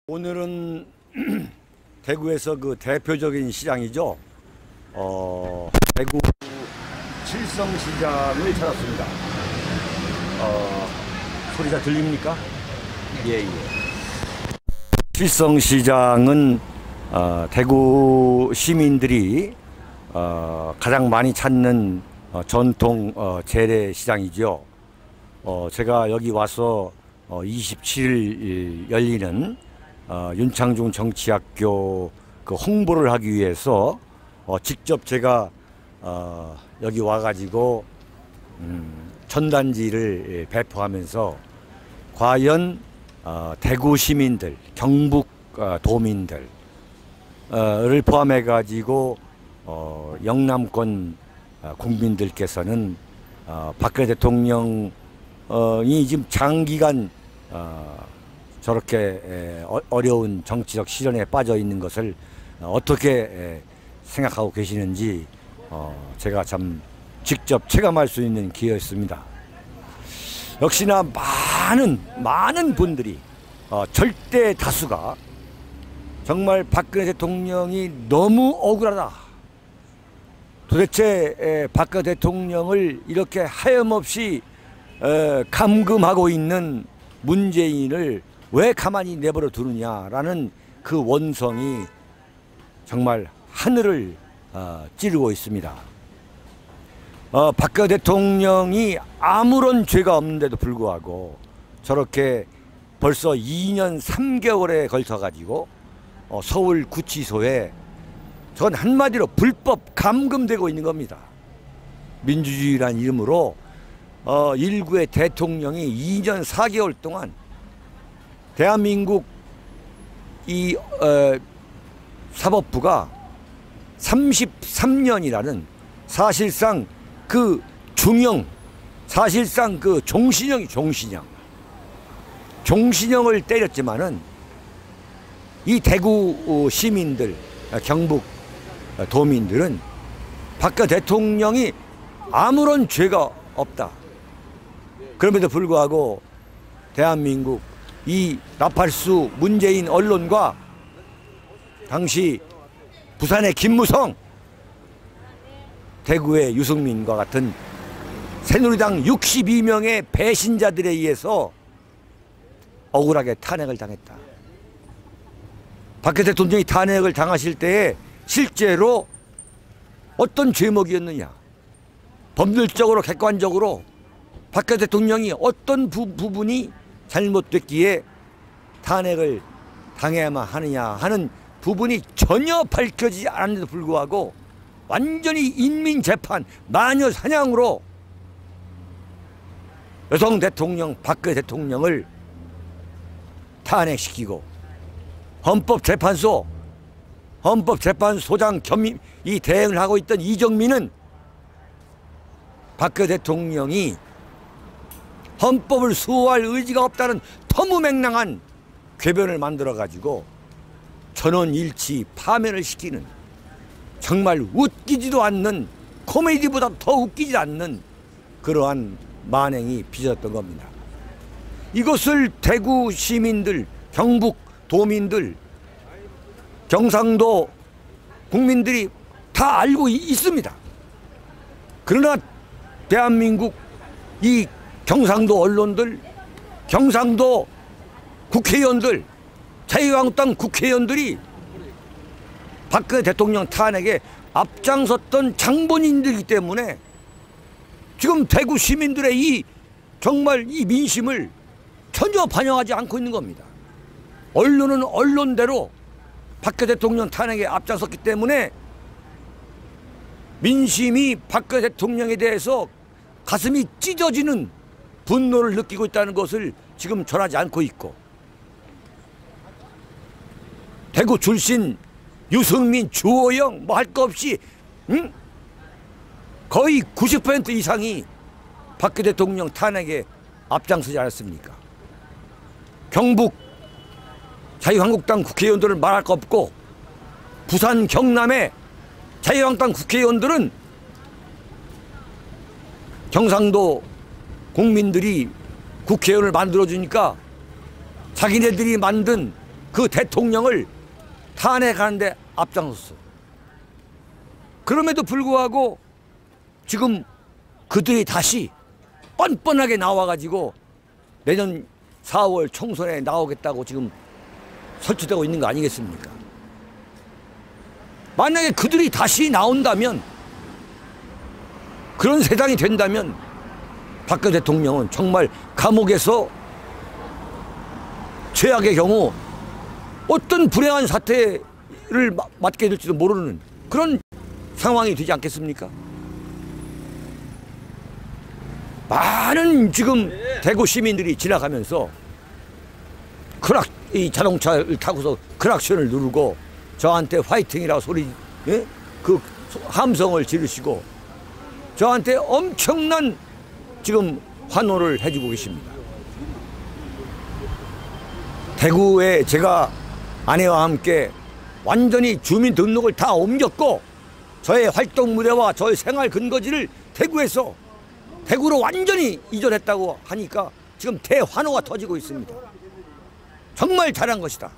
오늘은 대구에서 그 대표적인 시장이죠. 대구 칠성시장을 찾았습니다. 소리 잘 들립니까? 예. 칠성시장은 대구 시민들이 가장 많이 찾는 전통 재래시장이죠. 제가 여기 와서 27일 열리는 윤창중 정치학교 그 홍보를 하기 위해서 직접 제가 여기 와가지고 전단지를 배포하면서 과연 대구 시민들, 경북 도민들을 포함해 가지고 영남권 국민들께서는 박근혜 대통령이 지금 장기간 저렇게 어려운 정치적 시련에 빠져 있는 것을 어떻게 생각하고 계시는지 제가 참 직접 체감할 수 있는 기회였습니다. 역시나 많은 분들이 절대 다수가 정말 박근혜 대통령이 너무 억울하다. 도대체 박근혜 대통령을 이렇게 하염없이 감금하고 있는 문재인을 왜 가만히 내버려 두느냐라는 그 원성이 정말 하늘을 찌르고 있습니다. 박근혜 대통령이 아무런 죄가 없는데도 불구하고 저렇게 벌써 2년 3개월에 걸쳐 가지고 서울 구치소에 전 한마디로 불법 감금되고 있는 겁니다. 민주주의라는 이름으로 일구의 대통령이 2년 4개월 동안 대한민국 이 사법부가 33년이라는 사실상 그 중형, 사실상 그 종신형을 때렸지만은 이 대구 시민들, 경북 도민들은 박근혜 대통령이 아무런 죄가 없다. 그럼에도 불구하고 대한민국 이 나팔수 문재인 언론과 당시 부산의 김무성, 대구의 유승민과 같은 새누리당 62명의 배신자들에 의해서 억울하게 탄핵을 당했다. 박근혜 대통령이 탄핵을 당하실 때에 실제로 어떤 죄목이었느냐, 법률적으로 객관적으로 박근혜 대통령이 어떤 부분이 잘못됐기에 탄핵을 당해야만 하느냐 하는 부분이 전혀 밝혀지지 않았는데도 불구하고 완전히 인민재판 마녀 사냥으로 여성 대통령 박근혜 대통령을 탄핵시키고 헌법재판소장 겸임 이 대행을 하고 있던 이정민은 박근혜 대통령이 헌법을 수호할 의지가 없다는 터무맹랑한 궤변을 만들어 가지고 전원일치 파면을 시키는, 정말 웃기지도 않는, 코미디보다 더 웃기지 않는 그러한 만행이 빚어졌던 겁니다. 이것을 대구 시민들, 경북 도민들, 경상도 국민들이 다 알고 있습니다. 그러나 대한민국 이 경상도 언론들, 경상도 국회의원들, 자유한국당 국회의원들이 박근혜 대통령 탄핵에 앞장섰던 장본인들이기 때문에 지금 대구 시민들의 이 정말 이 민심을 전혀 반영하지 않고 있는 겁니다. 언론은 언론대로 박근혜 대통령 탄핵에 앞장섰기 때문에 민심이 박근혜 대통령에 대해서 가슴이 찢어지는 분노를 느끼고 있다는 것을 지금 전하지 않고 있고, 대구 출신 유승민, 주호영 뭐 할 거 없이 거의 90% 이상이 박근혜 대통령 탄핵에 앞장서지 않았습니까? 경북 자유한국당 국회의원들을 말할 거 없고, 부산 경남의 자유한국당 국회의원들은 경상도 국민들이 국회의원을 만들어주니까 자기네들이 만든 그 대통령을 탄핵하는데 앞장섰어. 그럼에도 불구하고 지금 그들이 다시 뻔뻔하게 나와가지고 내년 4월 총선에 나오겠다고 지금 설치되고 있는 거 아니겠습니까? 만약에 그들이 다시 나온다면, 그런 세상이 된다면 박근혜 대통령은 정말 감옥에서 최악의 경우 어떤 불행한 사태를 맞게 될지도 모르는 그런 상황이 되지 않겠습니까? 많은 지금 대구 시민들이 지나가면서 이 자동차를 타고서 크락션을 누르고 저한테 화이팅이라고 소리, 예? 그 함성을 지르시고 저한테 엄청난 지금 환호를 해주고 계십니다. 대구에 제가 아내와 함께 완전히 주민등록을 다 옮겼고 저의 활동 무대와 저의 생활 근거지를 대구로 완전히 이전했다고 하니까 지금 대환호가 터지고 있습니다. 정말 잘한 것이다.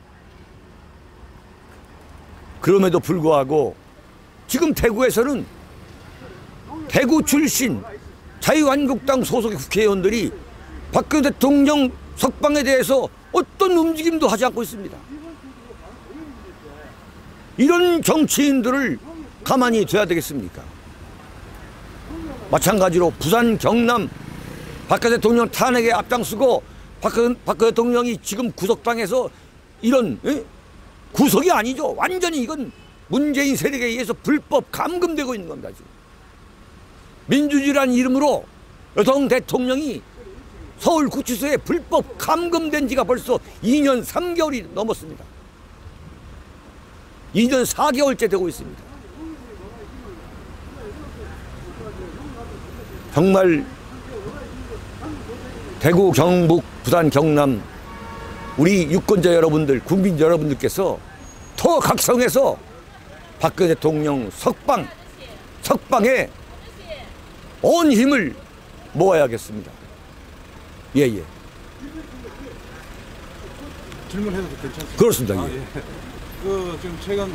그럼에도 불구하고 지금 대구에서는 대구 출신 자유한국당 소속의 국회의원들이 박근혜 대통령 석방에 대해서 어떤 움직임도 하지 않고 있습니다. 이런 정치인들을 가만히 둬야 되겠습니까? 마찬가지로 부산, 경남 박근혜 대통령 탄핵에 앞장서고 박근혜 대통령이 지금 구속당해서 이런 구속이 아니죠. 완전히 이건 문재인 세력에 의해서 불법 감금되고 있는 겁니다. 지금. 민주주의라는 이름으로 여성 대통령이 서울구치소에 불법 감금된 지가 벌써 2년 3개월이 넘었습니다. 2년 4개월째 되고 있습니다. 정말 대구, 경북, 부산, 경남 우리 유권자 여러분들, 국민 여러분들께서 더 각성해서 박근혜 대통령 석방에 온 힘을 모아야겠습니다. 예. 질문해도 괜찮습니까? 그렇습니다. 예. 지금 최근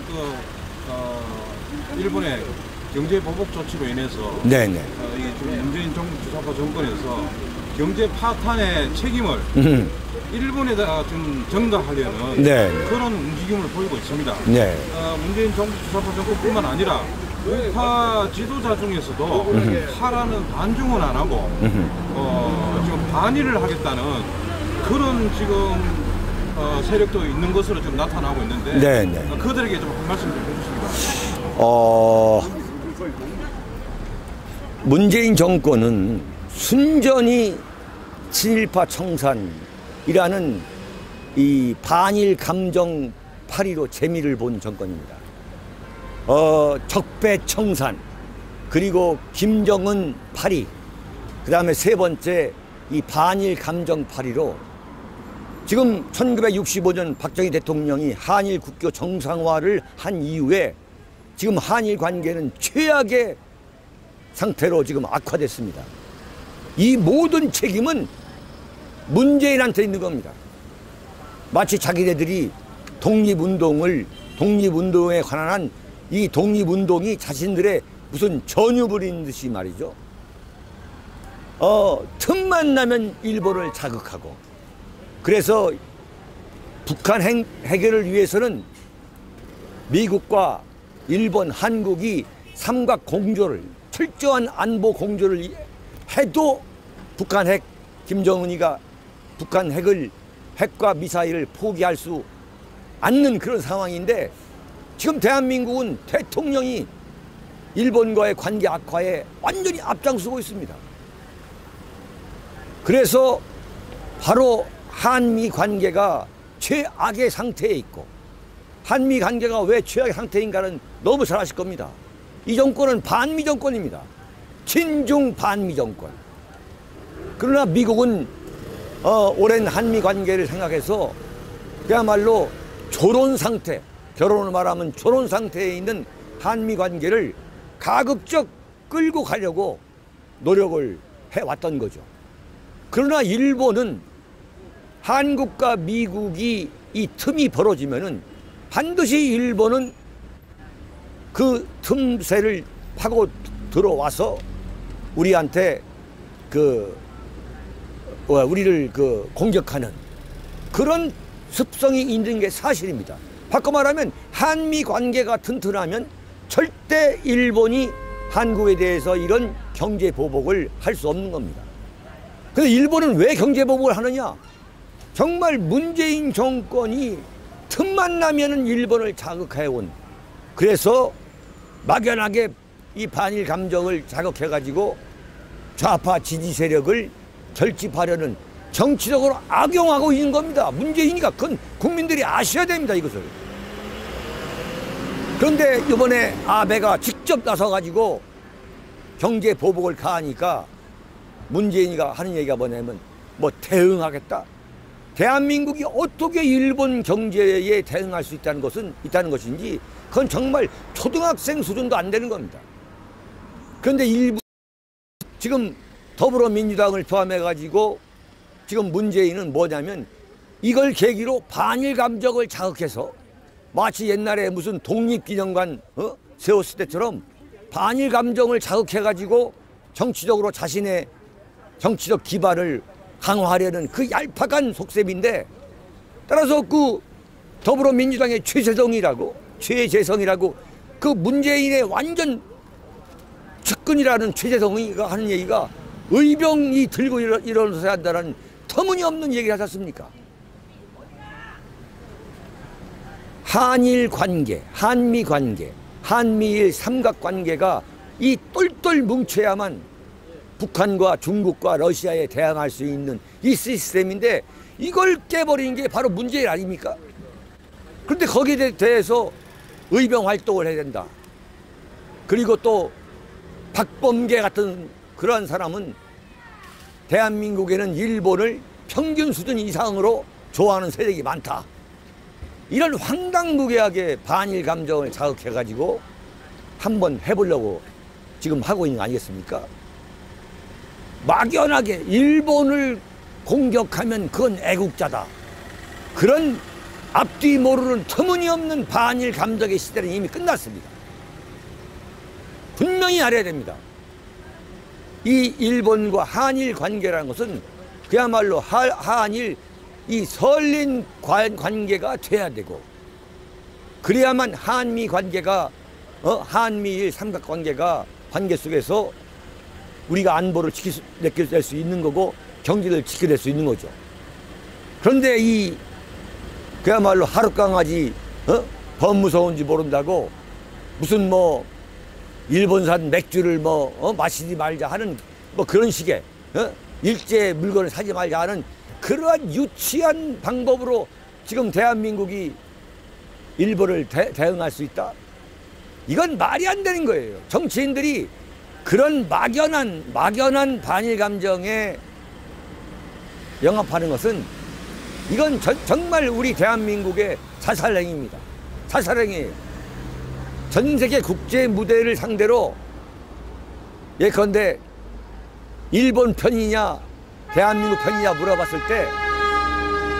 일본의 경제 보복 조치로 인해서 네네. 이 지금 문재인 정부 주사파 정권에서 경제 파탄의 책임을 일본에다가 좀 전가하려는 그런 움직임을 보이고 있습니다. 네. 문재인 정부 주사파 정권뿐만 아니라 우파 지도자 중에서도 파라는 반중은 안 하고 지금 반일을 하겠다는 그런 지금 세력도 있는 것으로 좀 나타나고 있는데 그들에게 좀 한 말씀 좀 해주십니다. 문재인 정권은 순전히 친일파 청산이라는 이 반일 감정 파리로 재미를 본 정권입니다. 적폐청산, 그리고 김정은 파리, 그 다음에 세 번째 이 반일 감정 파리로 지금 1965년 박정희 대통령이 한일 국교 정상화를 한 이후에 지금 한일 관계는 최악의 상태로 지금 악화됐습니다. 이 모든 책임은 문재인한테 있는 겁니다. 마치 자기네들이 독립운동에 관한 이 독립운동이 자신들의 무슨 전유물인 듯이 말이죠. 틈만 나면 일본을 자극하고, 그래서 북한 해결을 위해서는 미국과 일본, 한국이 삼각 공조를, 철저한 안보 공조를 해도 김정은이가 북한 핵과 미사일을 포기할 수 않는 그런 상황인데, 지금 대한민국은 대통령이 일본과의 관계 악화에 완전히 앞장서고 있습니다. 그래서 바로 한미 관계가 최악의 상태에 있고, 한미 관계가 왜 최악의 상태인가는 너무 잘 아실 겁니다. 이 정권은 반미 정권입니다. 친중 반미 정권. 그러나 미국은 오랜 한미 관계를 생각해서 그야말로 조론 상태, 결혼을 말하면 조론 상태에 있는 한미 관계를 가급적 끌고 가려고 노력을 해왔던 거죠. 그러나 일본은 한국과 미국이 이 틈이 벌어지면은 반드시 일본은 그 틈새를 파고 들어와서 우리한테 우리를 공격하는 그런 습성이 있는 게 사실입니다. 바꿔 말하면 한미 관계가 튼튼하면 절대 일본이 한국에 대해서 이런 경제 보복을 할 수 없는 겁니다. 근데 일본은 왜 경제 보복을 하느냐? 정말 문재인 정권이 틈만 나면은 일본을 자극해온, 그래서 막연하게 이 반일 감정을 자극해가지고 좌파 지지 세력을 결집하려는 정치적으로 악용하고 있는 겁니다. 문재인이가. 그건 국민들이 아셔야 됩니다, 이것을. 그런데 이번에 아베가 직접 나서가지고 경제 보복을 가하니까 문재인이가 하는 얘기가 뭐냐면 대응하겠다. 대한민국이 어떻게 일본 경제에 대응할 수 있다는 것인지 그건 정말 초등학생 수준도 안 되는 겁니다. 그런데 지금 더불어민주당을 포함해가지고 지금 문재인은 뭐냐면 이걸 계기로 반일 감정을 자극해서 마치 옛날에 무슨 독립기념관 세웠을 때처럼 반일 감정을 자극해가지고 정치적으로 자신의 정치적 기반을 강화하려는 그 얄팍한 속셈인데, 따라서 그 더불어민주당의 최재성이라고 그 문재인의 완전 측근이라는 최재성이가 하는 얘기가 의병이 들고 일어서야 한다는 터무니없는 얘기를 하지 않습니까? 한일 관계, 한미 관계, 한미일 삼각관계가 이 똘똘 뭉쳐야만 북한과 중국과 러시아에 대항할 수 있는 이 시스템인데 이걸 깨버리는 게 바로 문재인 아닙니까? 그런데 거기에 대해서 의병 활동을 해야 된다. 그리고 또 박범계 같은 그러한 사람은 대한민국에는 일본을 평균 수준 이상으로 좋아하는 세력이 많다. 이런 황당무계하게 반일 감정을 자극해가지고 한번 해보려고 지금 하고 있는 거 아니겠습니까? 막연하게 일본을 공격하면 그건 애국자다. 그런 앞뒤 모르는 터무니없는 반일 감정의 시대는 이미 끝났습니다. 분명히 알아야 됩니다. 이 일본과 한일 관계라는 것은 그야말로 한일 이 설린 관계가 돼야 되고, 그래야만 한미 관계가 한미일 삼각관계가 관계 속에서 우리가 안보를 지켜낼 수 있는 거고 경제를 지켜낼 수 있는 거죠. 그런데 이 그야말로 하룻강아지 범 무서운지 모른다고 무슨 일본산 맥주를 마시지 말자 하는 그런 식의 일제 물건을 사지 말자 하는 그러한 유치한 방법으로 지금 대한민국이 일본을 대응할 수 있다? 이건 말이 안 되는 거예요. 정치인들이 그런 막연한 반일 감정에 영합하는 것은 이건 정말 우리 대한민국의 자살행위입니다. 자살행위예요. 전 세계 국제 무대를 상대로 예컨대 일본 편이냐 대한민국 편이냐 물어봤을 때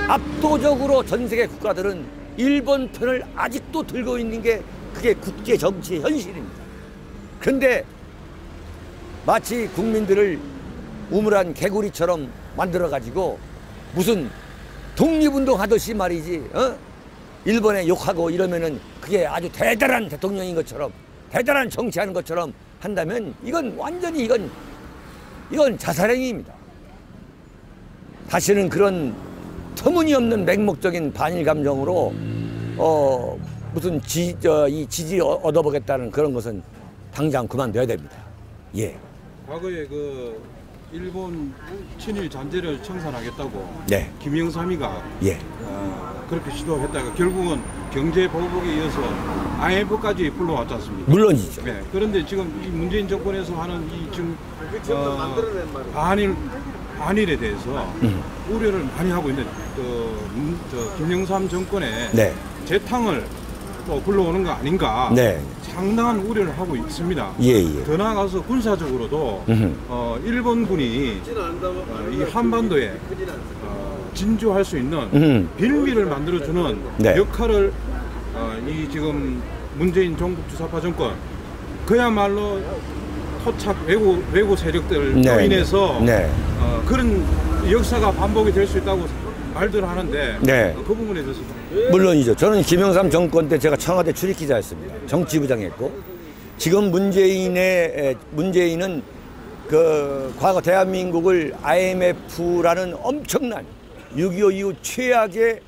압도적으로 전 세계 국가들은 일본 편을 아직도 들고 있는 게 그게 국제 정치의 현실입니다. 그런데 마치 국민들을 우물한 개구리처럼 만들어가지고 무슨 독립운동 하듯이 말이지, 일본에 욕하고 이러면은 그게 아주 대단한 대통령인 것처럼, 대단한 정치하는 것처럼 한다면 이건 완전히 이건 자살행위입니다. 다시는 그런 터무니없는 맹목적인 반일 감정으로 무슨 이 지지 얻어보겠다는 그런 것은 당장 그만둬야 됩니다. 예. 과거에 일본 친일 잔재를 청산하겠다고 네. 김영삼이가 예. 그렇게 시도했다가 결국은 경제 보복에 이어서 IMF까지 불러왔지 않습니까? 물론이죠. 네. 그런데 지금 이 문재인 정권에서 하는 이 지금 반일에 대해서 우려를 많이 하고 있는 김영삼 정권의 네. 재탕을 또 불러오는 거 아닌가. 네. 상당한 우려를 하고 있습니다. 예. 더 나아가서 군사적으로도 일본군이 이 한반도에 진주할 수 있는 빌미를 만들어주는 네. 역할을 이 지금 문재인 전국 주사파 정권 그야말로 토착 외국 세력들로 네. 인해서 네. 그런 역사가 반복이 될 수 있다고 말들 하는데 네. 그 부분에 대해서 물론이죠. 저는 김영삼 정권 때 제가 청와대 출입기자였습니다. 정치부장했고 지금 문재인은 그 과거 대한민국을 IMF라는 엄청난 6.25 이후 최악의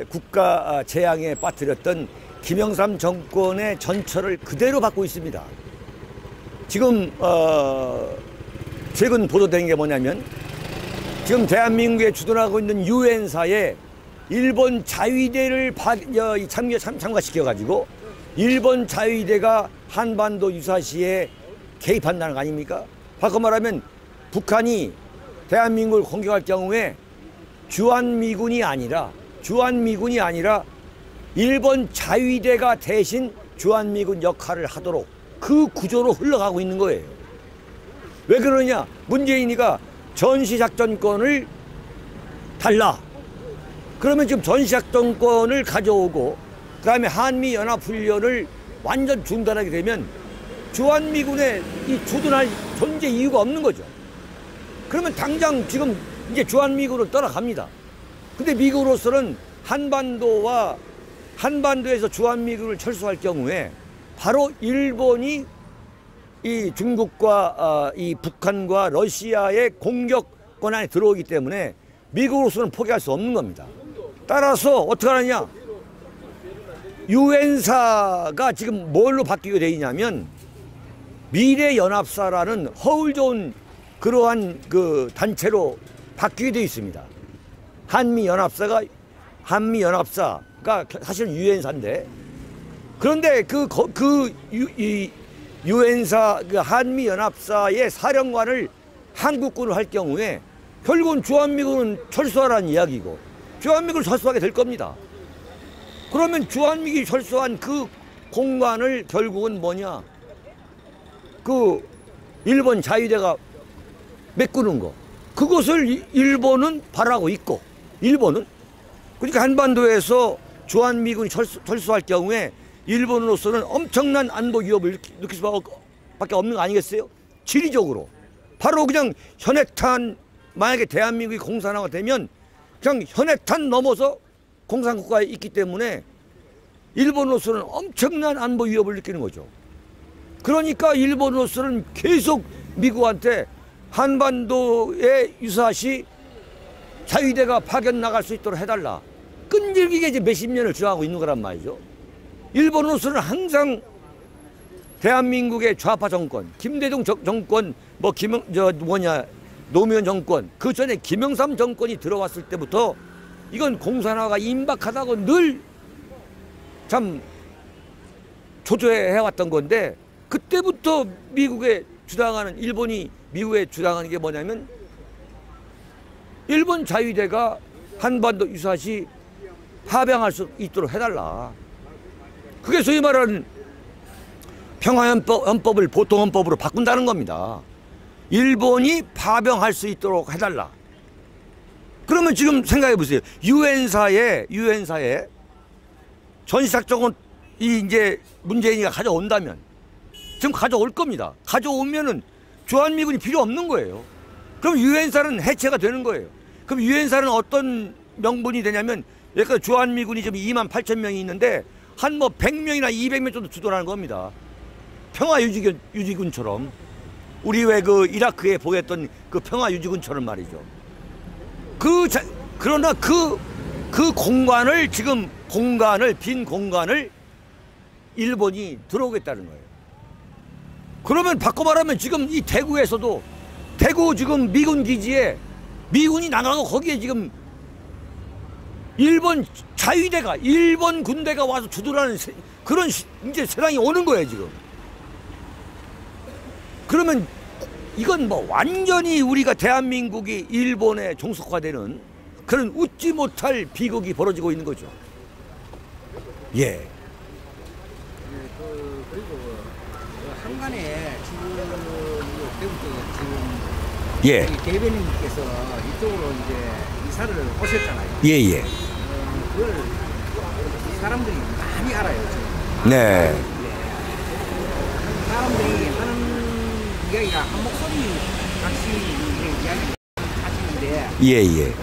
국가 재앙에 빠뜨렸던 김영삼 정권의 전철을 그대로 받고 있습니다. 지금 최근 보도된 게 뭐냐면 지금 대한민국에 주둔하고 있는 유엔사에 일본 자위대를 참가시켜가지고 일본 자위대가 한반도 유사시에 개입한다는 거 아닙니까? 바꿔 말하면 북한이 대한민국을 공격할 경우에 주한미군이 아니라 일본 자위대가 대신 주한미군 역할을 하도록 그 구조로 흘러가고 있는 거예요. 왜 그러냐? 문재인이가 전시작전권을 달라. 그러면 지금 전시작전권을 가져오고 그 다음에 한미연합훈련을 완전 중단하게 되면 주한미군의 이 주둔할 존재 이유가 없는 거죠. 그러면 당장 지금 이제 주한미군으로 떠나갑니다. 근데 미국으로서는 한반도에서 주한미군을 철수할 경우에 바로 일본이 이 중국과 이 북한과 러시아의 공격 권한에 들어오기 때문에 미국으로서는 포기할 수 없는 겁니다. 따라서 어떻게 하느냐? 유엔사가 지금 뭘로 바뀌게 돼 있냐면 미래연합사라는 허울 좋은 그러한 그 단체로 바뀌게 돼 있습니다. 한미연합사가 사실은 유엔사인데 그런데 이 유엔사 그 한미연합사의 사령관을 한국군을 할 경우에 결국은 주한미군은 철수하라는 이야기고 주한미군을 철수하게 될 겁니다. 그러면 주한미군이 철수한 그 공간을 결국은 뭐냐? 그 일본 자위대가 메꾸는 거. 그것을 일본은 바라고 있고 일본은 그러니까 한반도에서 주한미군이 철수할 경우에 일본으로서는 엄청난 안보 위협을 느낄 수밖에 없는 거 아니겠어요? 지리적으로 바로 그냥 현해탄 만약에 대한민국이 공산화가 되면 그냥 현해탄 넘어서 공산국가에 있기 때문에 일본으로서는 엄청난 안보 위협을 느끼는 거죠. 그러니까 일본으로서는 계속 미국한테 한반도에 유사시 자위대가 파견 나갈 수 있도록 해달라. 끈질기게 이제 몇십 년을 주장하고 있는 거란 말이죠. 일본으로서는 항상 대한민국의 좌파 정권, 김대중 정권, 노무현 정권, 그 전에 김영삼 정권이 들어왔을 때부터 이건 공산화가 임박하다고 늘 참 조조해왔던 건데 그때부터 일본이 미국에 주장하는 게 뭐냐면 일본 자위대가 한반도 유사시 파병할 수 있도록 해달라. 그게 소위 말하는 평화헌법을 보통헌법으로 바꾼다는 겁니다. 일본이 파병할 수 있도록 해달라. 그러면 지금 생각해 보세요. 유엔사에 전시작전권 이제 문재인이가 가져온다면 지금 가져올 겁니다. 가져오면은 주한미군이 필요 없는 거예요. 그럼 유엔사는 해체가 되는 거예요. 그럼 유엔사는 어떤 명분이 되냐면 여기까지 주한미군이 지금 28,000명이 있는데 한 100명이나 200명 정도 주둔하는 겁니다. 평화유지군처럼 우리 왜 그 이라크에 보였던 그 평화유지군처럼 말이죠. 그러나 그 공간을 지금 빈 공간을 일본이 들어오겠다는 거예요. 그러면 바꿔 말하면 지금 이 대구 지금 미군 기지에 미군이 나가고 거기에 지금 일본 자위대가 일본 군대가 와서 주둔하는 그런 이제 세상이 오는 거예요 지금. 그러면 이건 완전히 우리가 대한민국이 일본에 종속화되는 그런 웃지 못할 비극이 벌어지고 있는 거죠. 예. 그리고 한간에 지금 대구 쪽에 지금 예. 우리 대변인께서 이쪽으로 이제 이사를 오셨잖아요. 예. 그걸 사람들이 많이 알아요. 지금. 네. 사람들이 하는 이야기가 한 목소리 같이 이야기를 하시는데 예.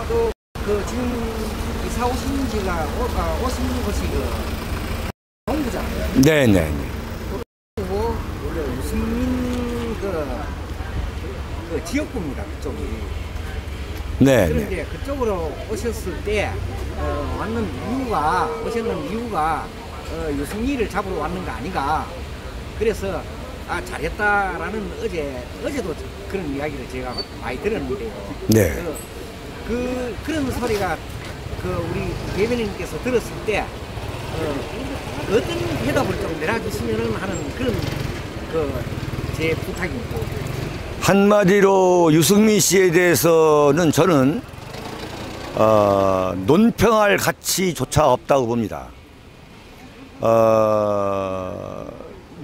또 그 지금 이사 오신 지가 오신 곳이 그 동구잖아요. 네네. 그리고 유승민 그 지역구입니다. 그쪽이. 네네. 그런데 그쪽으로 오셨을 때 오셨는 이유가 유승민을 잡으러 왔는 거 아닌가. 그래서 잘했다라는 어제도 그런 이야기를 제가 많이 들었는데요. 네. 그런 소리가 우리 대변인께서 들었을 때 어떤 해답을 좀 내려주시면 하는 그런 제 부탁입니다. 한마디로 유승민 씨에 대해서는 저는 논평할 가치조차 없다고 봅니다.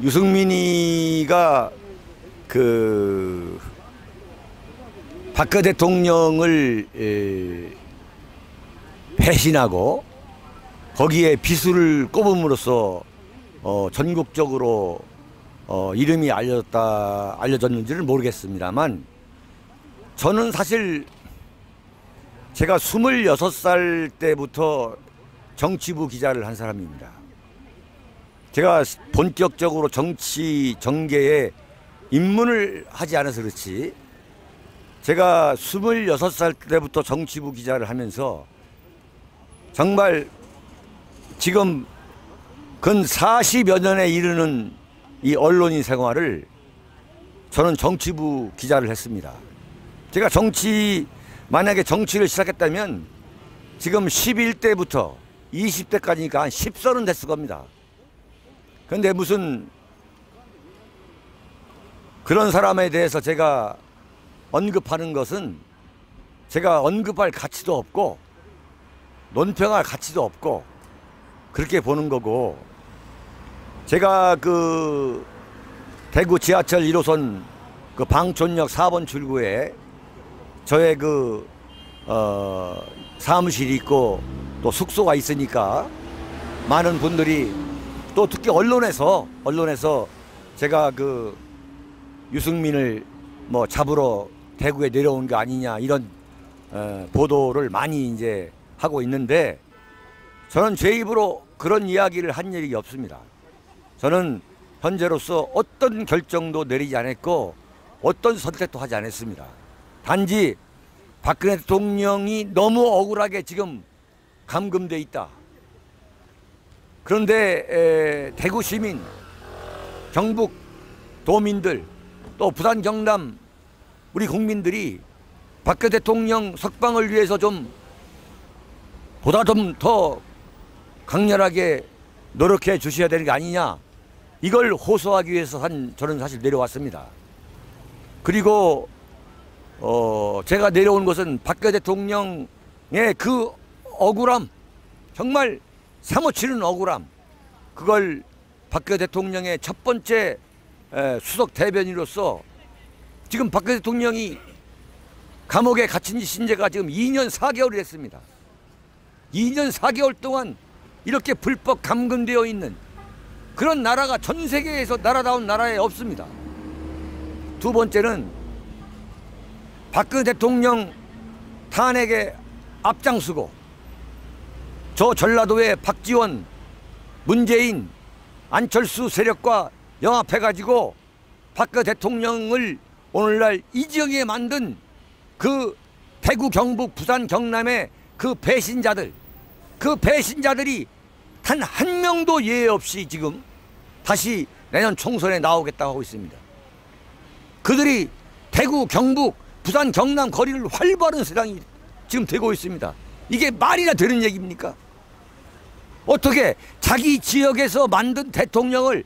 유승민이가 박근혜 대통령을 배신하고 거기에 비수를 꼽음으로써 전국적으로 이름이 알려졌는지는 모르겠습니다만 저는 사실 제가 26살 때부터 정치부 기자를 한 사람입니다. 제가 본격적으로 정치 전개에 입문을 하지 않아서 그렇지 제가 26살 때부터 정치부 기자를 하면서 정말 지금 근 40여 년에 이르는 이 언론인 생활을 저는 정치부 기자를 했습니다. 제가 만약에 정치를 시작했다면 지금 11대부터 20대까지니까 한 10선은 됐을 겁니다. 그런데 무슨 그런 사람에 대해서 제가 언급하는 것은 제가 언급할 가치도 없고 논평할 가치도 없고 그렇게 보는 거고 제가 대구 지하철 1호선 방촌역 4번 출구에 저의 사무실이 있고 또 숙소가 있으니까 많은 분들이 또 특히 언론에서 제가 유승민을 잡으러 대구에 내려온 게 아니냐 이런 보도를 많이 이제 하고 있는데 저는 제 입으로 그런 이야기를 한 일이 없습니다. 저는 현재로서 어떤 결정도 내리지 않았고 어떤 선택도 하지 않았습니다. 단지 박근혜 대통령이 너무 억울하게 지금 감금돼 있다. 그런데 대구 시민, 경북 도민들, 또 부산 경남 우리 국민들이 박근혜 대통령 석방을 위해서 보다 좀 더 강렬하게 노력해 주셔야 되는 게 아니냐, 이걸 호소하기 위해서 저는 사실 내려왔습니다. 그리고 제가 내려온 것은 박근혜 대통령의 그 억울함, 정말 사무치는 억울함, 그걸 박근혜 대통령의 첫 번째 수석 대변인으로서 지금 박근혜 대통령이 감옥에 갇힌 지가 지금 2년 4개월이 됐습니다. 2년 4개월 동안 이렇게 불법 감금되어 있는 그런 나라가 전 세계에서 나라다운 나라에 없습니다. 두 번째는 박근혜 대통령 탄핵에 앞장서고 저 전라도의 박지원, 문재인, 안철수 세력과 영합해가지고 박근혜 대통령을 오늘날 이 지역에 만든 그 대구, 경북, 부산, 경남의 그 배신자들이 단 한 명도 예외 없이 지금 다시 내년 총선에 나오겠다고 하고 있습니다. 그들이 대구, 경북, 부산, 경남 거리를 활보하는 세상이 지금 되고 있습니다. 이게 말이나 되는 얘기입니까? 어떻게 자기 지역에서 만든 대통령을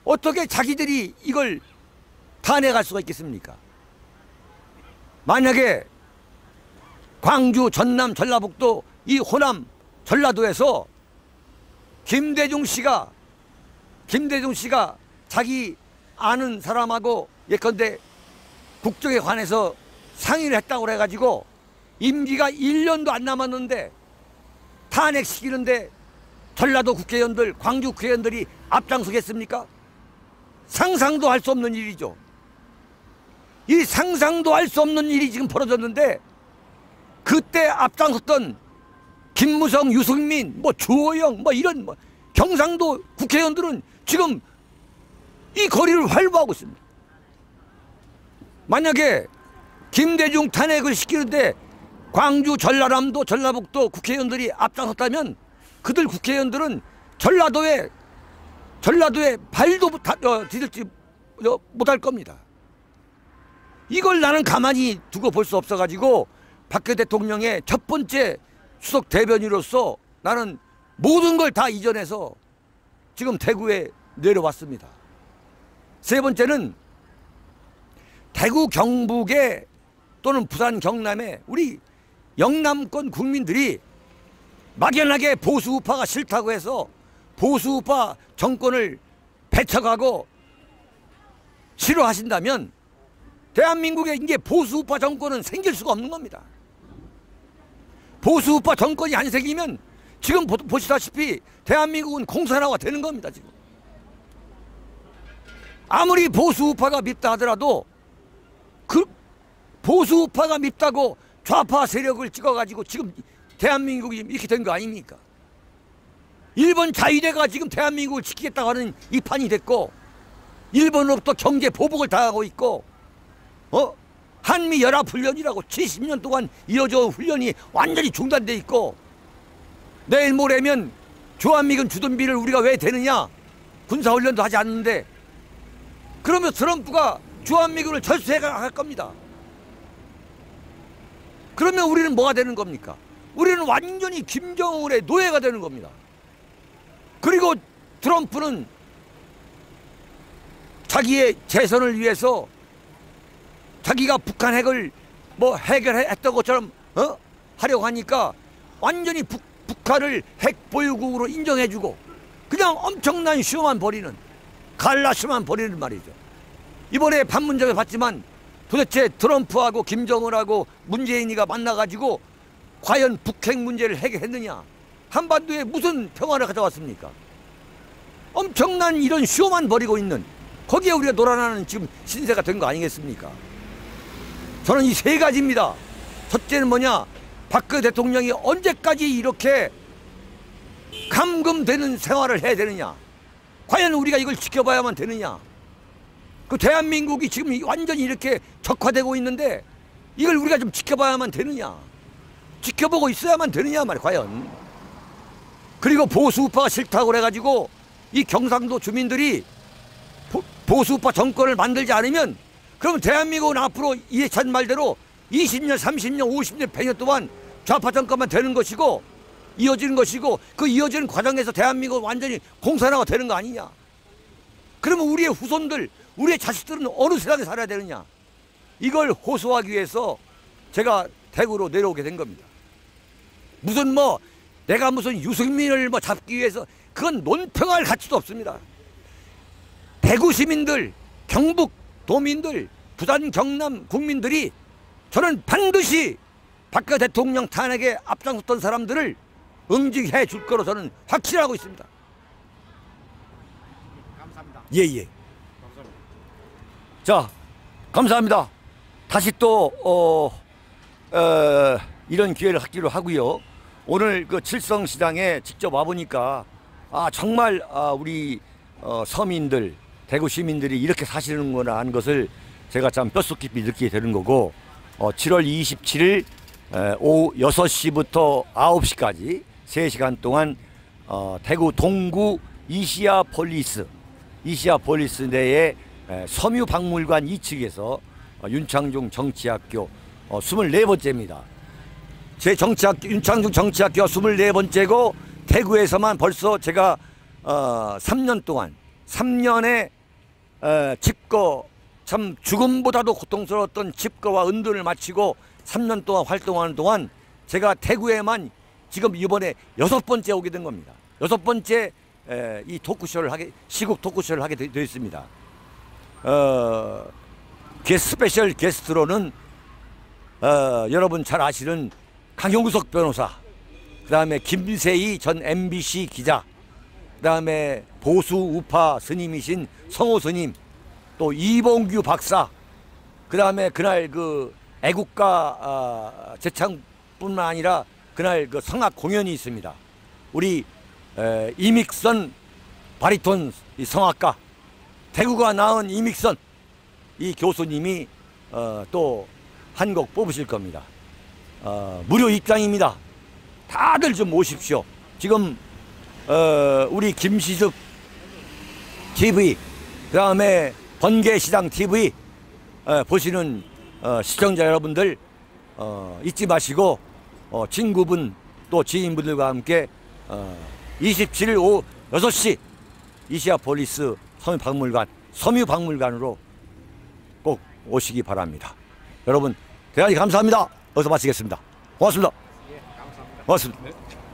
어떻게 자기들이 이걸 탄핵할 수가 있겠습니까? 만약에 광주, 전남, 전라북도, 이 호남, 전라도에서 김대중 씨가 자기 아는 사람하고 예컨대 국정에 관해서 상의를 했다고 그래가지고 임기가 1년도 안 남았는데 탄핵시키는데 전라도 국회의원들, 광주 국회의원들이 앞장서겠습니까? 상상도 할 수 없는 일이죠. 이 상상도 할 수 없는 일이 지금 벌어졌는데 그때 앞장섰던 김무성, 유승민, 뭐 주호영, 뭐 이런 뭐 경상도 국회의원들은 지금 이 거리를 활보하고 있습니다. 만약에 김대중 탄핵을 시키는데 광주, 전라남도, 전라북도 국회의원들이 앞장섰다면 그들 국회의원들은 전라도에 발도 디딜지 못할 겁니다. 이걸 나는 가만히 두고 볼 수 없어가지고 박근혜 대통령의 첫 번째 수석 대변인으로서 나는 모든 걸 다 이전해서 지금 대구에 내려왔습니다. 세 번째는 대구 경북에 또는 부산 경남에 우리 영남권 국민들이 막연하게 보수우파가 싫다고 해서 보수우파 정권을 배척하고 싫어하신다면 대한민국에 이제 보수우파 정권은 생길 수가 없는 겁니다. 보수우파 정권이 안 생기면 지금 보시다시피 대한민국은 공산화가 되는 겁니다. 지금 아무리 보수우파가 밉다 하더라도 그 보수우파가 밉다고 좌파 세력을 찍어가지고 지금 대한민국이 이렇게 된 거 아닙니까? 일본 자위대가 지금 대한민국을 지키겠다고 하는 이 판이 됐고 일본으로부터 경제 보복을 당하고 있고 한미 연합훈련이라고 70년 동안 이어져 온 훈련이 완전히 중단돼 있고 내일 모레면 주한미군 주둔비를 우리가 왜 되느냐? 군사훈련도 하지 않는데 그러면 트럼프가 주한미군을 철수해갈 겁니다. 그러면 우리는 뭐가 되는 겁니까? 우리는 완전히 김정은의 노예가 되는 겁니다. 그리고 트럼프는 자기의 재선을 위해서 자기가 북한 핵을 뭐 해결했던 것처럼 하려고 하니까 완전히 북한을 핵 보유국으로 인정해주고 그냥 엄청난 쇼만 벌이는 갈라쇼만 벌이는 말이죠. 이번에 판문점에 봤지만 도대체 트럼프하고 김정은하고 문재인이가 만나가지고 과연 북핵 문제를 해결했느냐? 한반도에 무슨 평화를 가져왔습니까? 엄청난 이런 쇼만 벌이고 있는 거기에 우리가 놀아나는 지금 신세가 된 거 아니겠습니까? 저는 이 세 가지입니다. 첫째는 뭐냐? 박근혜 대통령이 언제까지 이렇게 감금되는 생활을 해야 되느냐? 과연 우리가 이걸 지켜봐야만 되느냐? 그 대한민국이 지금 완전히 이렇게 적화되고 있는데 이걸 우리가 좀 지켜봐야만 되느냐? 지켜보고 있어야만 되느냐 말이야 과연. 그리고 보수우파가 싫다고 그래가지고 이 경상도 주민들이 보수우파 정권을 만들지 않으면 그러면 대한민국은 앞으로 이해찬 말대로 20년, 30년, 50년, 100년 동안 좌파 정권만 되는 것이고 이어지는 것이고 그 이어지는 과정에서 대한민국은 완전히 공산화가 되는 거 아니냐? 그러면 우리의 후손들, 우리의 자식들은 어느 세상에 살아야 되느냐? 이걸 호소하기 위해서 제가 대구로 내려오게 된 겁니다. 무슨 뭐 내가 무슨 유승민을 뭐 잡기 위해서 그건 논평할 가치도 없습니다. 대구 시민들, 경북 도민들, 부산 경남 국민들이 저는 반드시 박근혜 대통령 탄핵에 앞장섰던 사람들을 응징해 줄 거로 저는 확신하고 있습니다. 감사합니다. 예예. 감사합니다. 자, 감사합니다. 다시 또 이런 기회를 갖기로 하고요. 오늘 그 칠성시장에 직접 와보니까 정말 우리 서민들, 대구 시민들이 이렇게 사시는구나 하는 것을 제가 참 뼛속 깊이 느끼게 되는 거고 7월 27일 오후 6시부터 9시까지 3시간 동안 대구 동구 이시아 폴리스 내에 섬유박물관 2층에서 윤창중 정치학교 24번째입니다. 제 윤창중 정치학교가 24번째고 대구에서만 벌써 제가 3년 동안 3년의 집거 참 죽음보다도 고통스러웠던 집거와 은둔을 마치고 3년 동안 활동하는 동안 제가 대구에만 지금 이번에 6번째 오게 된 겁니다. 6번째 이 토크쇼를 시국 토크쇼를 하게 되었습니다. 스페셜 게스트로는 여러분 잘 아시는 강용석 변호사, 그 다음에 김세희 전 MBC 기자, 그 다음에 보수 우파 스님이신 성호 스님, 또 이봉규 박사, 그 다음에 그날 그 애국가 제창뿐만 아니라 그날 그 성악 공연이 있습니다. 우리 이믹선 바리톤 성악가, 대구가 낳은 이믹선 이 교수님이 또 한 곡 뽑으실 겁니다. 무료 입장입니다. 다들 좀 오십시오. 지금 우리 김시숙 TV, 그 다음에 번개시장 TV 보시는 시청자 여러분들 잊지 마시고 친구분 또 지인분들과 함께 27일 오후 6시 이시아폴리스 섬유박물관으로 꼭 오시기 바랍니다. 여러분 대단히 감사합니다. 여기서 마치겠습니다. 고맙습니다. 고맙습니다.